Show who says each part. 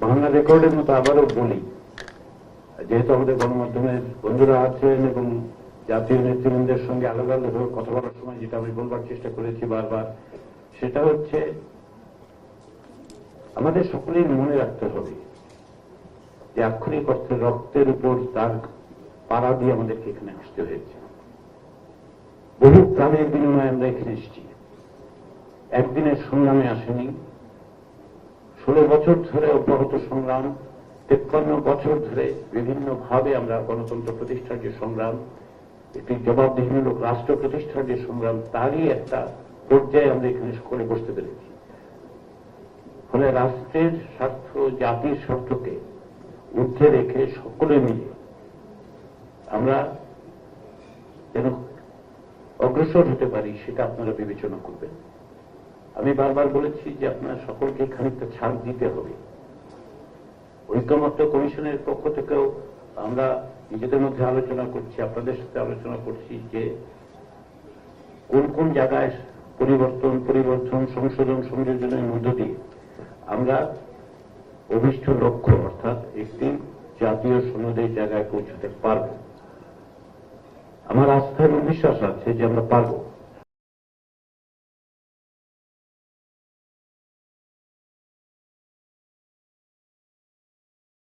Speaker 1: ভাঙা রেকর্ডের মতো আবারও বলি, যেহেতু আমাদের গণমাধ্যমের বন্ধুরা আছেন এবং জাতীয় নেতৃবৃন্দের সঙ্গে আলাদা আলাদাভাবে কথা বলার সময় যেটা আমি বলবার চেষ্টা করেছি বারবার, সেটা হচ্ছে আমাদের সকলেই মনে রাখতে হবে যে আক্ষরিক অর্থে রক্তের উপর তার পাড়া দিয়ে আমাদেরকে এখানে আসতে হয়েছে। বহু প্রাণের বিনিময়ে আমরা এখানে এসেছি, একদিনের সংগ্রামে আসেনি। 16 বছর ধরে অব্যাহত সংগ্রাম, 53 বছর ধরে বিভিন্নভাবে আমরা গণতন্ত্র প্রতিষ্ঠার যে সংগ্রাম, একটি জবাবদিহিমূলক রাষ্ট্র প্রতিষ্ঠার যে সংগ্রাম, তারই একটা পর্যায়ে আমরা এখানে সকলে বসতে পেরেছি। ফলে রাষ্ট্রের স্বার্থ, জাতির স্বার্থকে ঊর্ধ্বে রেখে সকলে মিলে আমরা যেন অগ্রসর হতে পারি, সেটা আপনারা বিবেচনা করবেন। আমি বারবার বলেছি যে আপনারা সকলকে খানিকটা ছাড় দিতে হবে। ঐকমত্য কমিশনের পক্ষ থেকেও আমরা নিজেদের মধ্যে আলোচনা করছি, আপনাদের সাথে আলোচনা করছি যে কোন কোন জায়গায় পরিবর্তন সংশোধন সংযোজনের মধ্য দিয়ে আমরা অভিষ্ট লক্ষ্য অর্থাৎ একটি জাতীয় সনদের জায়গায় পৌঁছতে পারব। আমার আস্থা এবং বিশ্বাস আছে যে আমরা পারব।